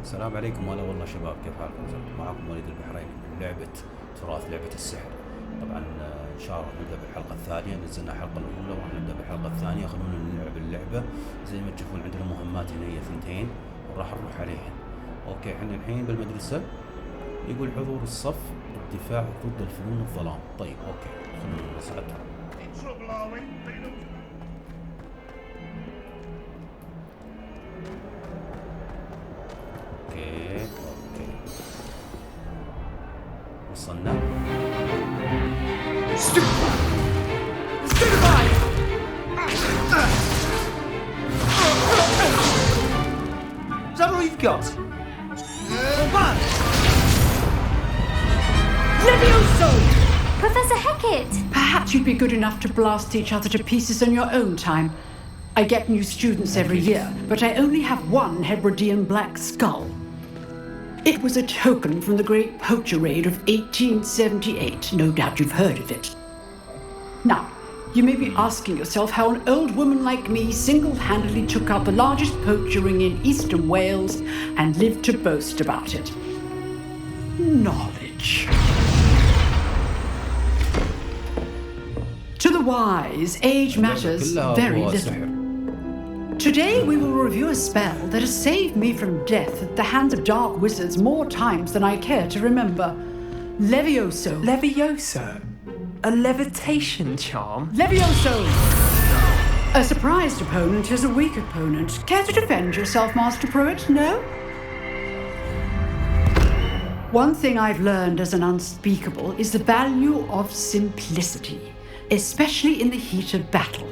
السلام عليكم. هلا والله شباب، كيف حالكم؟ معكم وليد البحريني من لعبة تراث، لعبة السحر. طبعا ان شاء الله نبدا بالحلقة الثانية. نزلنا الحلقة الأولى وراح نبدا بالحلقة الثانية. خلونا نلعب اللعبة. زي ما تشوفون عندنا مهمات هنا هي ثنتين وراح نروح عليهن. اوكي، احنا الحين بالمدرسة. يقول حضور الصف للدفاع ضد الفنون الظلام. طيب اوكي، خلونا نصعد. اوكي وصلنا. Is that all you've got? Levioso! Professor Hackett! Perhaps you'd be good enough to blast each other to pieces on your own time. I get new students every year, but I only have one Hebridean black skull. It was a token from the Great Poacher Raid of 1878. No doubt you've heard of it. Now, you may be asking yourself how an old woman like me single-handedly took out the largest poacher ring in eastern Wales and lived to boast about it. Knowledge. To the wise, age matters very little. Today we will review a spell that has saved me from death at the hands of dark wizards more times than I care to remember. Levioso. Levioso? A levitation charm? Levioso! A surprised opponent is a weak opponent. Care to defend yourself, Master Pruitt? No? One thing I've learned as an unspeakable is the value of simplicity, especially in the heat of battle.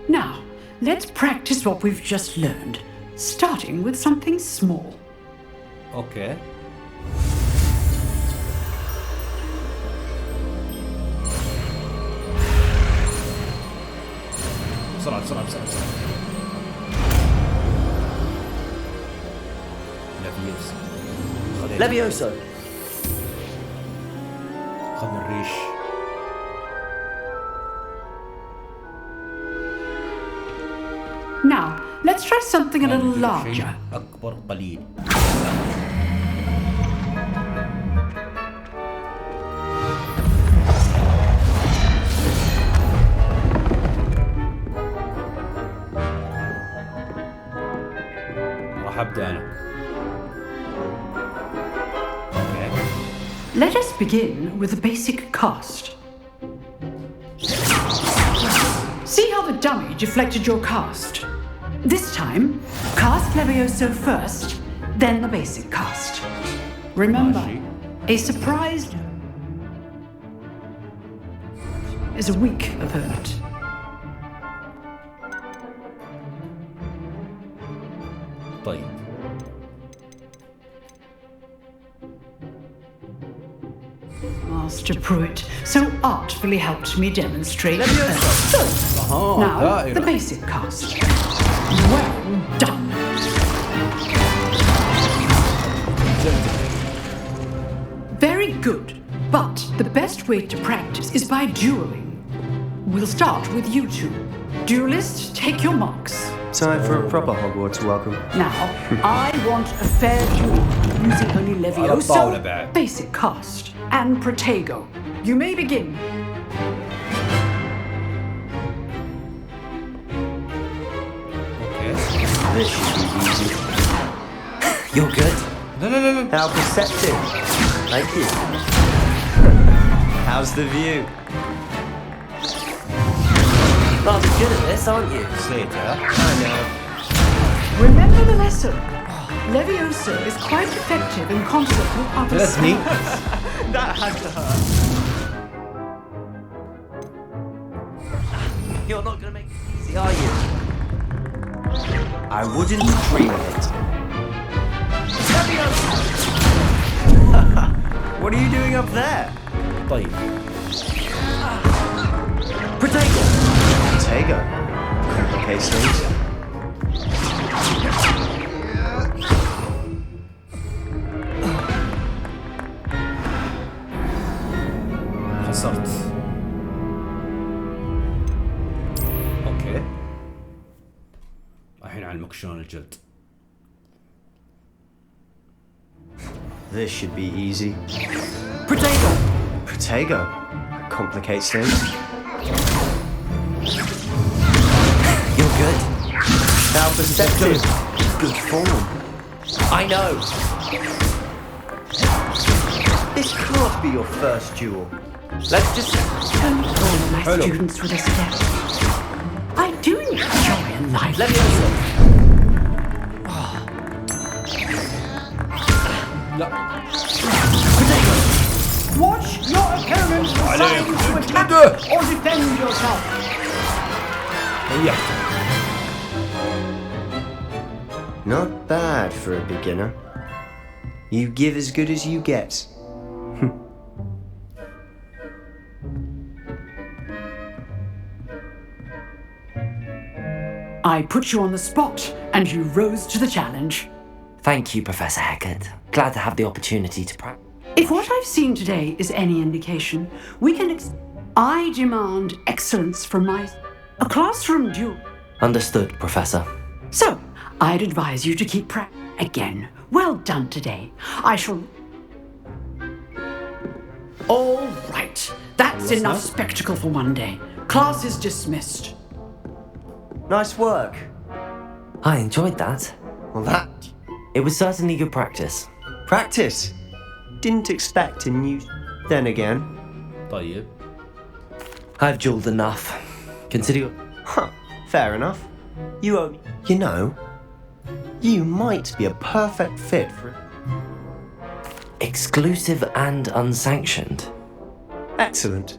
Now, let's practice what we've just learned, starting with something small. Okay. بسرعة. Levioso! خذ الريش. Now, let's try something a little larger. أكبر قليل. راح أبدأ أنا. Let us begin with the basic cast. See how the dummy deflected your cast? This time, cast Levioso first, then the basic cast. Remember, a surprised is a weak opponent. طيب. Master Pruitt so artfully helped me demonstrate. Levioso! Now, the basic cast. Well done. Very good, but the best way to practice is by dueling. We'll start with you two. Duelists, take your marks. Time for a proper Hogwarts welcome. Now, I want a fair duel using only Levioso, basic cast, and Protego. You may begin. This should be easy. You're good. No. How perceptive. Thank you. How's the view? Rather good at this, aren't you? Say it, yeah? I know. Remember the lesson. Levioso is quite effective in concert with other spells. That had to hurt. You're not going to make it easy, are you? I wouldn't dream of it. What are you doing up there? طيب. Protego! Protego? Complicate things. خسرت. اوكي. الحين علمك شلون الجلد. This should be easy. Protego! Protego. Complicates things. You're good. Now perspective. Good form. I know. This can't be your first duel. Let's just... Don't all my Hello. students with a step. I do enjoy life. Let me also... Watch your opponent's عليك. signs to attack or defend yourself. ريحت. Not bad for a beginner. You give as good as you get. I put you on the spot, and you rose to the challenge. Thank you, Professor Hackett. Glad to have the opportunity to practice. If what I've seen today is any indication, we can I demand excellence from a classroom duel. Understood, Professor. So, I'd advise you to keep again. Well done today. I shall... All right. That's enough spectacle for one day. Class is dismissed. Nice work. I enjoyed that. Well, that... It was certainly good practice. Practice. Didn't expect a new... Then again. طيب. I've dueled enough. Consider... Huh. Fair enough. You know, you might be a perfect fit for... Exclusive and unsanctioned. Excellent.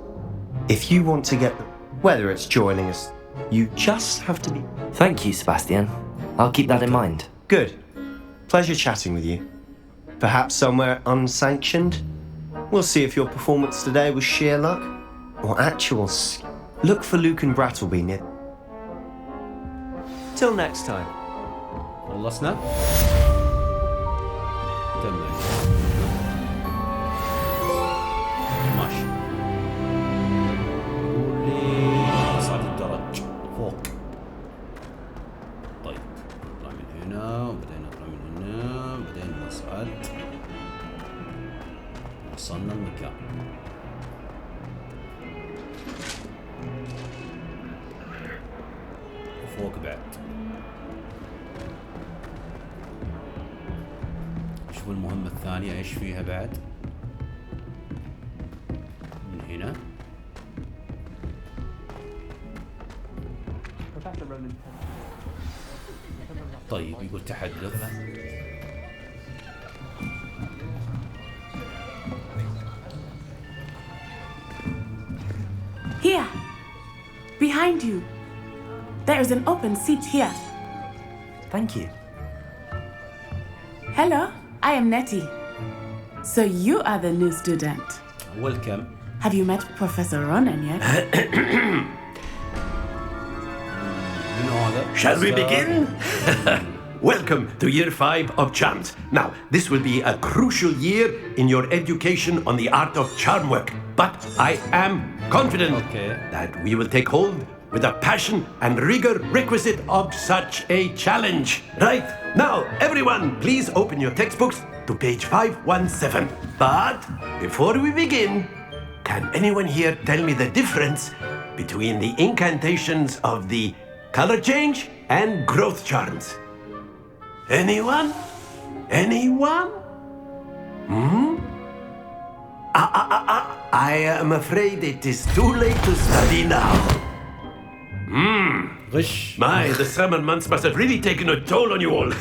If you want to get... Whether it's joining us, you just have to be... Thank you, Sebastian. I'll keep that in mind. Good. Pleasure chatting with you. Perhaps somewhere unsanctioned? We'll see if your performance today was sheer luck or actual Look for Luke and Brattleby near... Till next time. خلصنا؟ تمام. ماشي. واللي صعد الدرج فوق. طيب نطلع من هنا وبعدين نطلع من هنا وبعدين نصعد. وصلنا المكان. وفوق بعد. شوفوا المهمة الثانية ايش فيها بعد. من هنا. طيب يقول تحدث. Here, behind you. There is an open seat here. Thank you. Hello, I am Nettie. So you are the new student. Welcome. Have you met Professor Ronan yet? Shall we begin? Welcome to year 5 of charms. Now, this will be a crucial year in your education on the art of charm work. But I am confident that we will take hold with the passion and rigor requisite of such a challenge. Right, now, everyone, please open your textbooks to page 517. But before we begin, can anyone here tell me the difference between the incantations of the color change and growth charms? Anyone? Anyone? I am afraid it is too late to study now. غش. My, the summer months must have really taken a toll on you all.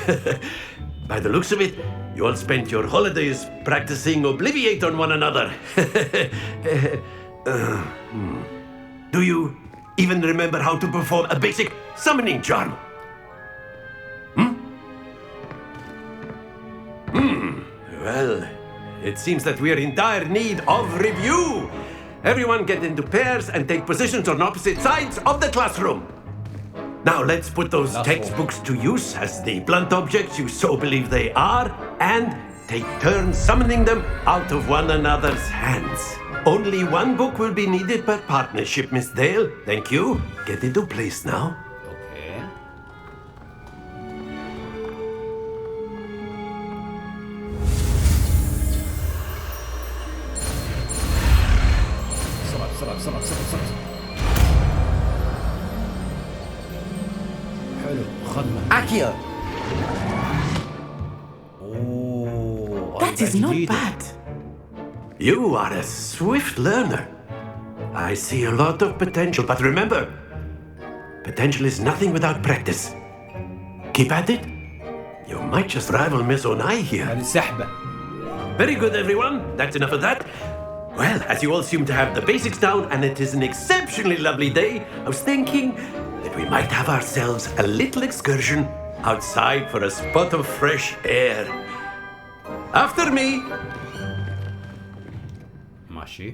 By the looks of it, you all spent your holidays practicing Obliviate on one another. Do you even remember how to perform a basic summoning charm? Well, it seems that we are in dire need of review. Everyone get into pairs and take positions on opposite sides of the classroom. Now let's put those textbooks to use as the blunt objects you so believe they are, and take turns summoning them out of one another's hands. Only one book will be needed per partnership, Miss Dale. Thank you. Get into place now. اوكي. بسرعة. حلو أخذنا. Accio! أوه That is not bad. You are a swift learner. I see a lot of potential, but remember, potential is nothing without practice. Keep at it. You might just rival Miss Onai here. هذه سحبة. Very good, everyone. That's enough of that. Well, as you all seem to have the basics down, and it is an exceptionally lovely day, I was thinking that we might have ourselves a little excursion outside for a spot of fresh air. After me. ماشي.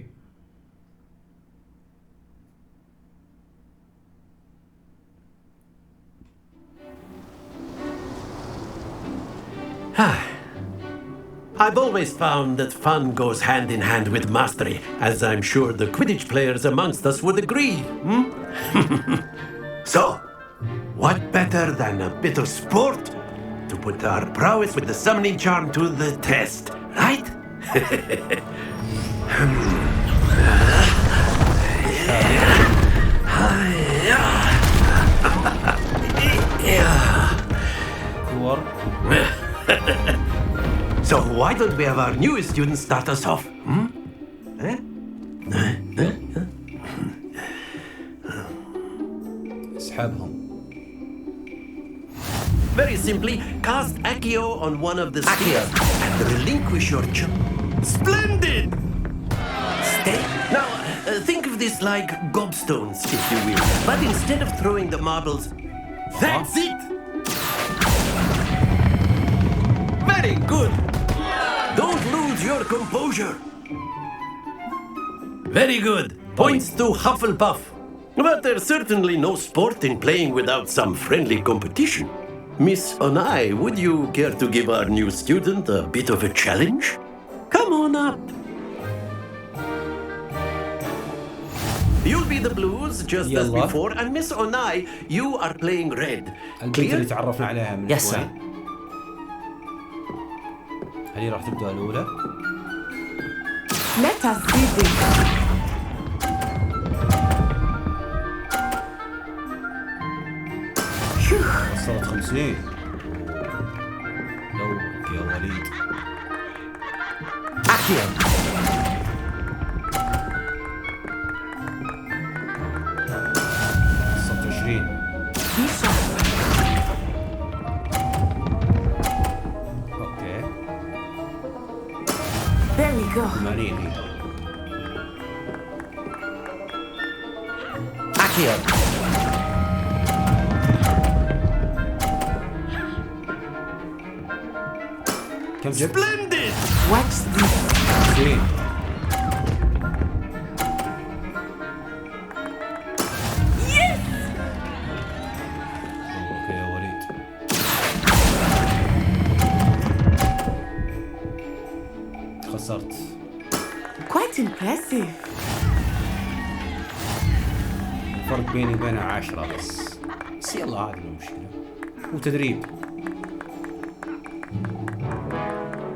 I've always found that fun goes hand in hand with mastery, as I'm sure the Quidditch players amongst us would agree. So, what better than a bit of sport to put our prowess with the summoning charm to the test, right? كور. So why don't we have our newest student start us off? اسحبهم. Very simply, cast Accio on one of the spheres and relinquish your Splendid! Stay. Now, think of this like gobstones, if you will. But instead of throwing the marbles, that's it! Very good! Don't lose your composure. Very good. Points to Hufflepuff. But there's certainly no sport in playing without some friendly competition. Miss Onai, would you care to give our new student a bit of a challenge? Come on up. You'll be the blues just as يلا. before, and Miss Onai, you are playing red. البنت اللي تعرفنا عليها من Yes, شوي. sir. هذه راح تبدأ الأولى. Let us see this. وصلت 50. دورك يا وليد. Accio! وصلت 20. Be sharp. اوكي. There we go. 80. Accio! كم جبت؟ Splendid! Watch this. 20. دورك يا وليد. خسرت. Quite impressive. الفرق بيني وبينها 10 بس يلا عادي مو مشكلة. وتدريب.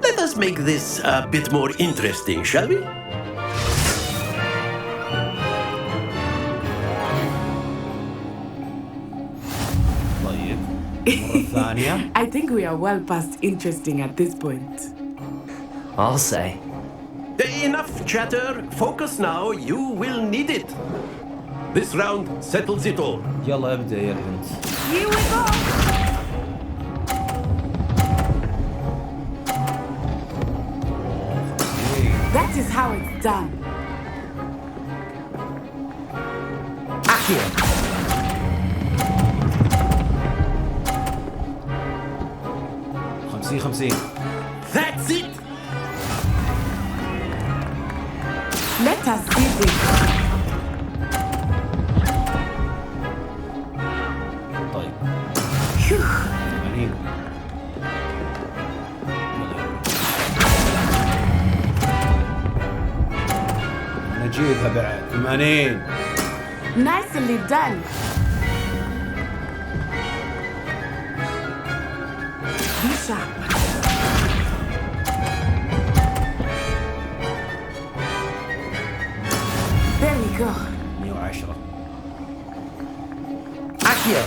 Let us make this a bit more interesting, shall we? طيب. المرة الثانية. I think we are well past interesting at this point. I'll say. Enough chatter. Focus now. You will need it. This round settles it all. يلا ابدأ يا البنت. Here we go. That is how it's done. Accio! 50. That's it. Let us see this. طيب. Phew. 80. نجيبها بعد 80. Nicely done. Be sharp. There we go. God. 110. Accio!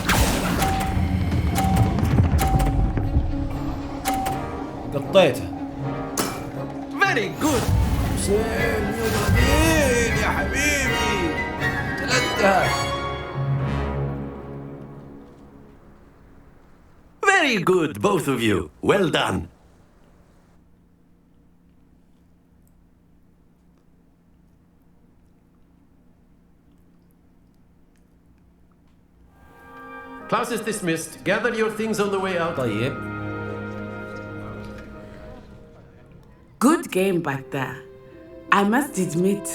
قطيته. Very good! حسين 130 يا حبيبي. ثلاثة. Very good, both of you. Well done. Class is dismissed. Gather your things on the way out. طيب. Good game back there. I must admit,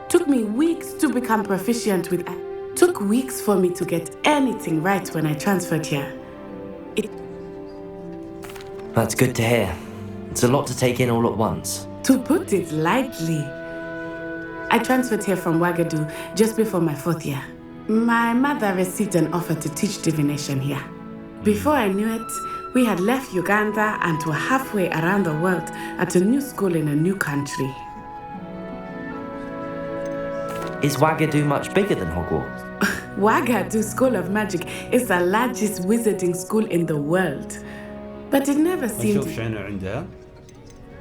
took me weeks to become proficient with. Took weeks for me to get anything right when I transferred here. That's good to hear. It's a lot to take in all at once. To put it lightly, I transferred here from Ouagadougou just before my 4th year. My mother received an offer to teach divination here. Before I knew it, we had left Uganda and were halfway around the world at a new school in a new country. Is Ouagadougou much bigger than Hogwarts? Ouagadougou School of Magic is the largest wizarding school in the world. But it never نشوف seemed... شنو عندها.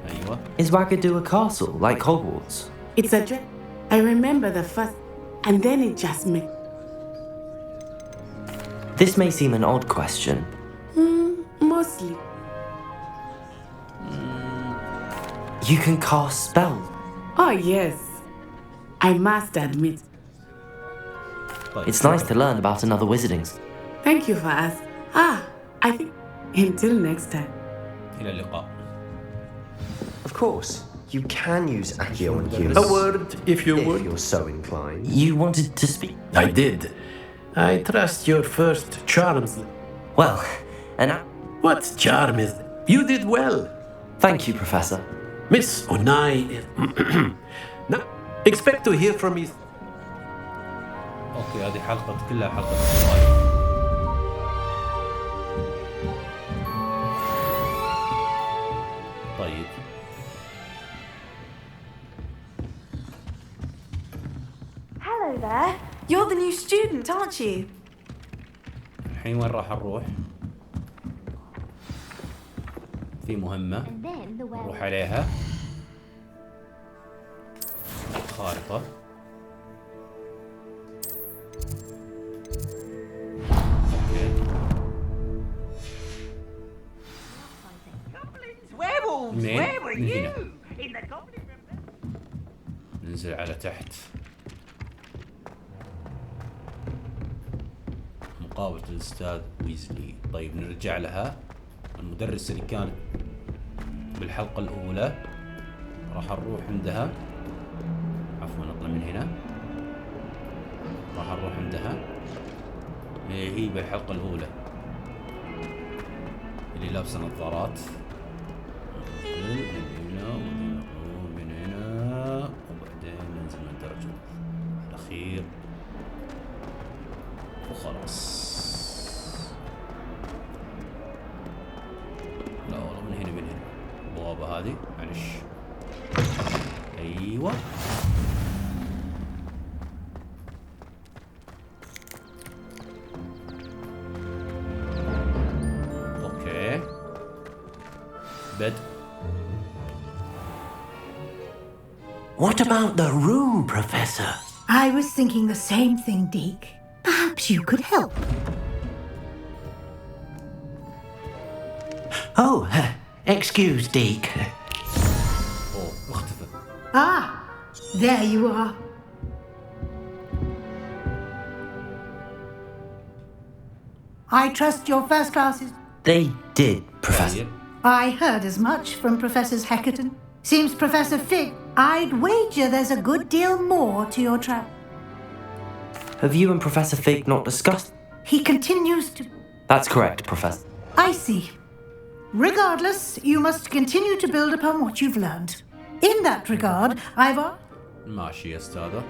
ايوه. Is Ouagadougou a castle, like Hogwarts? It's a dream. I remember the first... And then it just made... This may seem an odd question. Mostly. You can cast spells. Oh, yes. I must admit. طيب. It's nice to learn about another wizarding school. Thank you for us. I think... Until next time. إلى اللقاء. Of course, you can use Accio on humans. A word, if you If would. you're so inclined. You wanted to speak? I did. I trust your first charms. Well, and What charm is... You did well. thank you, Professor. Miss Onai is... Now, expect to hear from me. اوكي هذه حلقة كلها حلقة سؤال. طيب. Hello there. You're the new student, aren't you? الحين وين راح نروح؟ في مهمة And then the نروح عليها. خارطة. منين؟ من هنا. ننزل على تحت. مقابلة الأستاذ ويزلي. طيب نرجع لها. المدرس اللي كانت بالحلقة الأولى راح نروح عندها. عفوا نطلع من هنا. راح نروح عندها. هي بالحلقة الأولى اللي لابسة نظارات. من هنا ومن هنا وبعدين ننزل من الدرجة الأخير وخلاص. لا والله من هنا البوابة هذه معلش. أيوة أوكي بدء. What about the room, Professor? I was thinking the same thing, Deke. Perhaps you could help. Oh, excuse, Deke. أوه اختفى. Ah, there you are. I trust your first classes. They did, Professor. طيب. I heard as much from Professors Heckerton. Seems Professor Fig. I'd wager there's a good deal more to your trap. Have you and Professor Fig not discussed? He continues to... That's correct, Professor. I see. Regardless, you must continue to build upon what you've learned. In that regard, I've... ماشي يا أستاذة.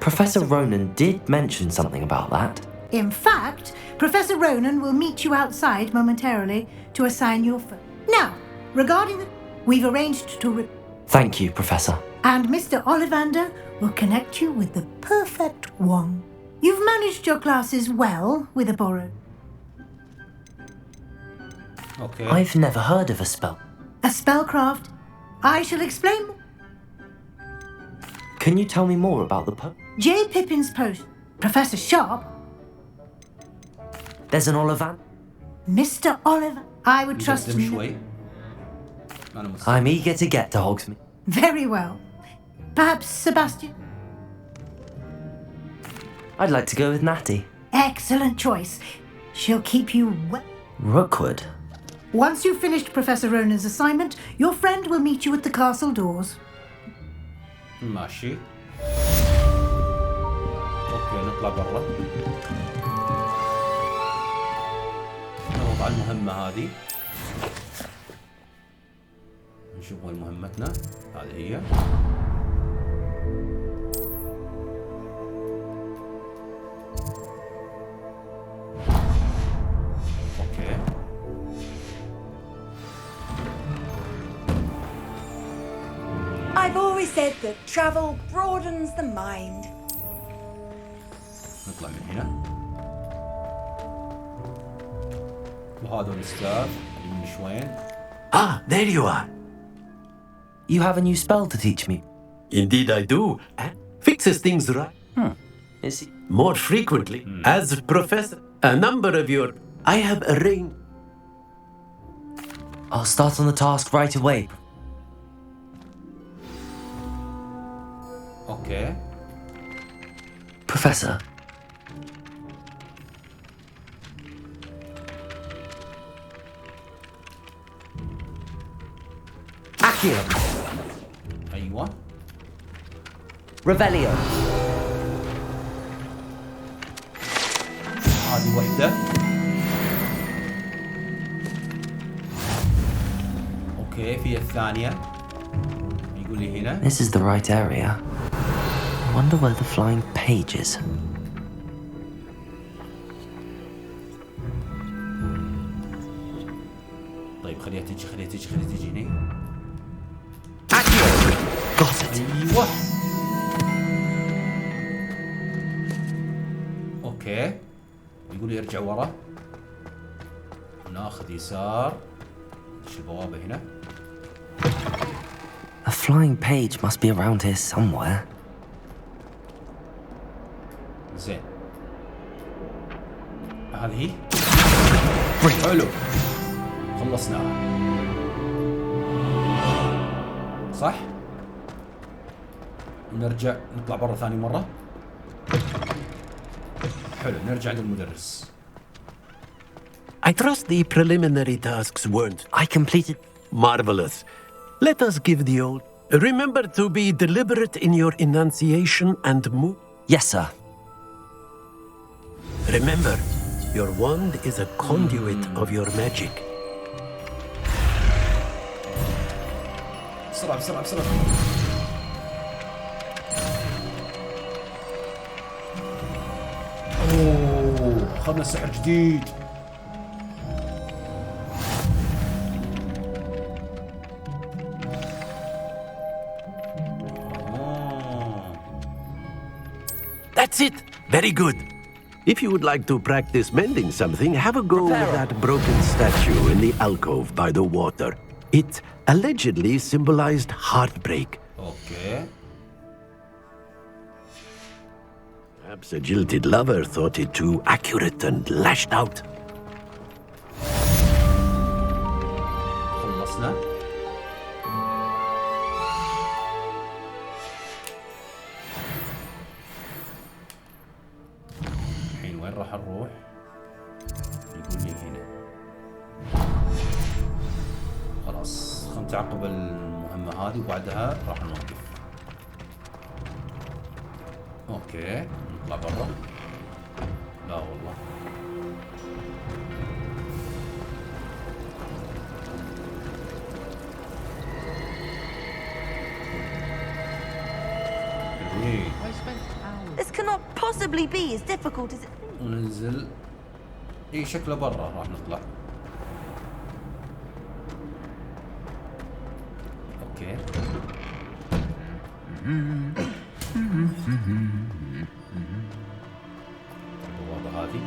Professor Ronan did mention something about that. In fact, Professor Ronan will meet you outside momentarily to assign your... Now, regarding the... We've arranged to... Thank you, Professor. And Mr. Ollivander will connect you with the perfect one. You've managed your classes well with a borrowed. اوكي. I've never heard of a spell. A spellcraft. I shall explain. Can you tell me more about the J. Pippin's post. Professor Sharp. There's an Ollivander? Mr. Oliver. I would trust نقدم you. شوي. أنا I'm eager to get to Hogsmeade. Very well. Perhaps Sebastian? I'd like to go with Natty. Excellent choice. She'll keep you well. Rookwood? Once you've finished Professor Ronan's assignment, your friend will meet you at the castle doors. ماشي. اوكي نطلع برا. نضغط على المهمة هذه. نشوف وين مهمتنا. هذه هي. اوكي. I've always said that travel broadens the mind. نطلع من هنا. وهذا الأستاذ اللي من شوين. Ah, there you are. You have a new spell to teach me. Indeed I do. Fixes things right. Is he? More frequently. As professor, a number of your... I have arranged... I'll start on the task right away. اوكي. Professor, Accio, ايوه. Revelio. هذه وحدة. اوكي في الثانية. يقول لي هنا. This is the right area. I wonder where the flying page is. طيب خليها تجي خليها تجي خليها تجي هنا. Got it. ايوه. اوكي. يقول لي ارجع ورا. ناخذ يسار. ايش البوابة هنا؟ A flying page must be around here somewhere. زين. هذه هي. حلو. خلصناها. صح؟ نرجع نطلع برا ثاني مرة. حلو نرجع عند المدرس. I trust the preliminary tasks weren't... I completed. Marvelous. Let us give the old... Remember to be deliberate in your enunciation and move. Yes, sir. Remember, your wand is a conduit of your magic. بسرعة بسرعة بسرعة. اوه اخذنا سحر جديد. That's it. Very good. If you would like to practice mending something, have a go with that broken statue in the alcove by the water. It allegedly symbolized heartbreak. اوكي. Perhaps a jilted lover thought it too accurate and lashed out. خلصنا. الحين وين راح نروح؟ يقول لي هنا. خلاص خلنا نتعقب المهمة هذه وبعدها راح نوقف. اوكي نطلع برا. لا والله. حلوين. This cannot possibly be as difficult as it... وننزل. اي شكله برا راح نطلع. اوكي. البوابة هذه.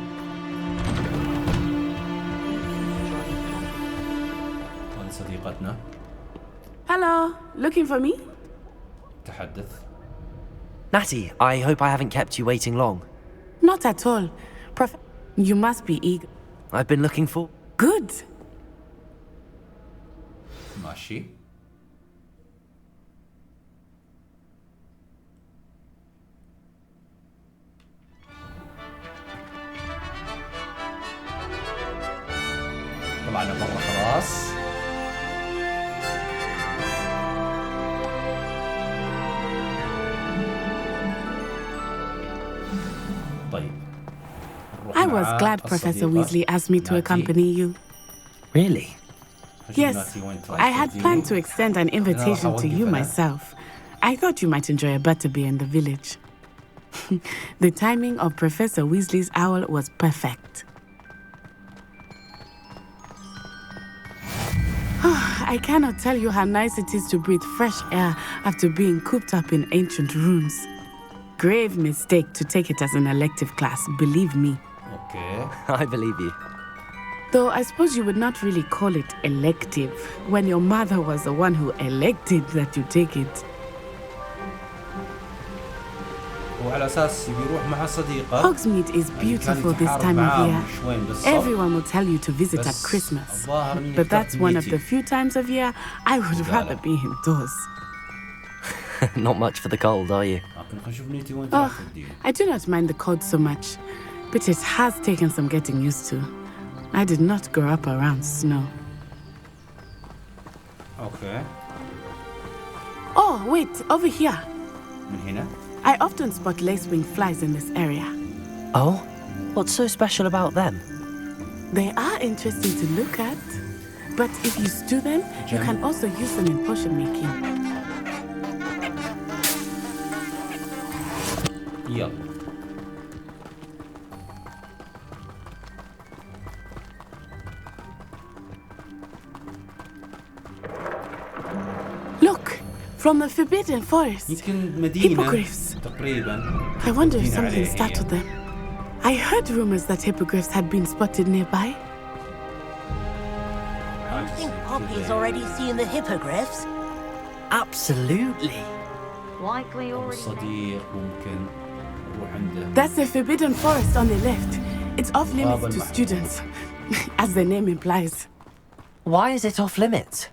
هذه صديقتنا. Hello, looking for me? تحدث. Natty, I hope I haven't kept you waiting long. Not at all. You must be eager. I've been looking for... Good. ماشي. طبعا مرة خلاص. طيب. I was glad Professor Weasley asked me to accompany you. Really? Yes, I had planned to extend an invitation to you myself. I thought you might enjoy a butterbeer in the village. The timing of Professor Weasley's owl was perfect. I cannot tell you how nice it is to breathe fresh air after being cooped up in ancient rooms. Grave mistake to take it as an elective class, believe me. Okay. I believe you. Though I suppose you would not really call it elective when your mother was the one who elected that you take it. وعلى أساس يروح مع صديقة. Hogsmeade is beautiful this time of year. Everyone will tell you to visit at Christmas. But that's one of the few times of year I would rather be indoors. Not much for the cold, are you? Oh, I do not mind the cold so much, but it has taken some getting used to. I did not grow up around snow. Okay. Oh, wait, over here. من هنا. I often spot lacewing flies in this area. Oh? What's so special about them? They are interesting to look at, but if you stew them, you can also use them in potion making. يلا. Look, from the Forbidden Forest. يمكن مدينة. Hippogriffs. تقريبا. I wonder if something startled them. I heard rumors that hippogriffs had been spotted nearby. I think Poppy's already seen the hippogriffs. Absolutely. Likely already. صديق ممكن نروح عنده. That's the Forbidden Forest on the left. It's off limits to students, as the name implies. Why is it off limits?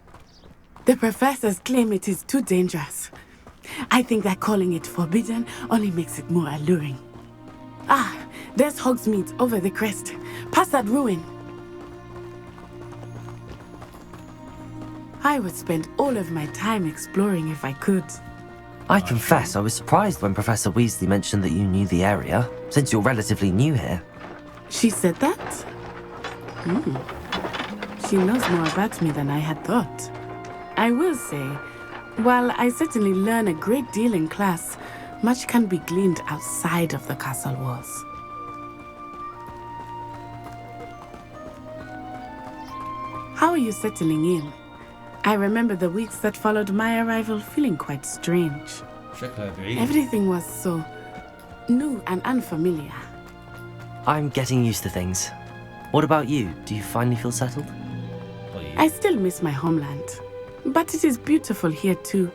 The professors claim it is too dangerous. I think that calling it forbidden only makes it more alluring. Ah, there's Hogsmeade over the crest. Past that ruin. I would spend all of my time exploring if I could. I confess I was surprised when Professor Weasley mentioned that you knew the area, since you're relatively new here. She said that? She knows more about me than I had thought. I will say, while I certainly learn a great deal in class, much can be gleaned outside of the castle walls. How are you settling in? I remember the weeks that followed my arrival feeling quite strange. شكلها بعيد. Everything was so new and unfamiliar. I'm getting used to things. What about you? Do you finally feel settled? طيب. I still miss my homeland, but it is beautiful here too.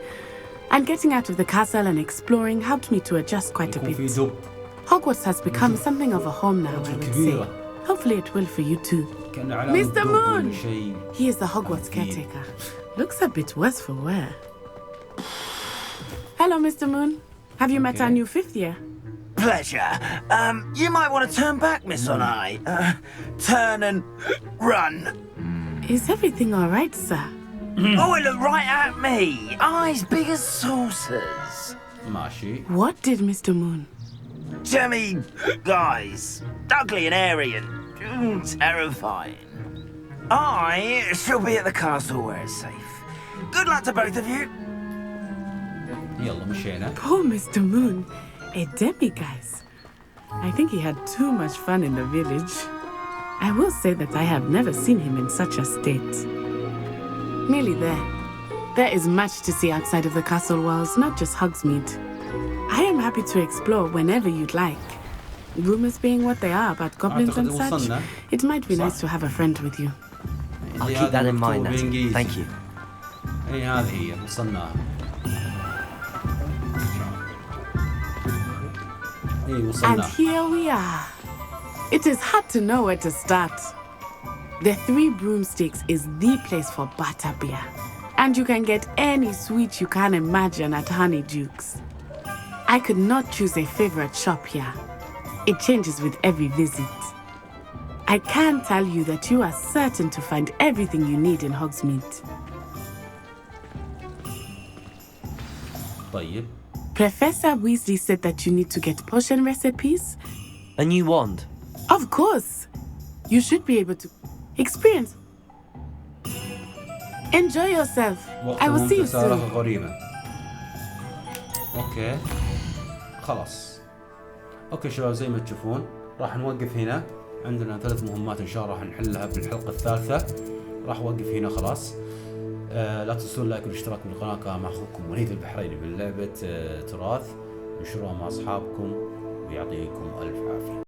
And getting out of the castle and exploring helped me to adjust quite a يكون في bit. دب. Hogwarts has become something of a home now, I would say. كبيرة. Hopefully it will for you too. كأنه علامة Mr. دب Moon! ولا شيء. He is the Hogwarts caretaker. Looks a bit worse for wear. Hello, Mr. Moon. Have you met Okay. our new fifth year? Pleasure. You might want to turn back, Miss Onai. Turn and run. Is everything all right, sir? Oh, it looked right at me. Eyes big as saucers. ماشي. What did Mr. Moon? Jemmy, guys. Ugly and airy and terrifying. I shall be at the castle where it's safe. Good luck to both of you. يلا مشينا. Poor Mr. Moon. A demi-guise. I think he had too much fun in the village. I will say that I have never seen him in such a state. Nearly there. There is much to see outside of the castle walls, not just Hogsmeade. I am happy to explore whenever you'd like. Rumors being what they are about goblins and such, it might be nice to have a friend with you. I'll keep that in mind, Natty. Thank you. اي هذه هي وصلناها. And here we are. It is hard to know where to start. The Three Broomsticks is the place for butterbeer. And you can get any sweet you can imagine at Honeyduke's. I could not choose a favorite shop here. It changes with every visit. I can tell you that you are certain to find everything you need in Hogsmeade. طيب. Professor Weasley said that you need to get potion recipes. A new wand? Of course. You should be able to experience. Enjoy yourself. I will see you soon. غريبة. اوكي. خلاص. اوكي شباب زي ما تشوفون راح نوقف هنا. عندنا 3 مهمات ان شاء الله راح نحلها بالحلقة الثالثة. راح اوقف هنا خلاص. لا تنسون اللايك والاشتراك بالقناة. كان مع اخوكم وليد البحريني من لعبة تراث. انشروها مع اصحابكم ويعطيكم الف عافية.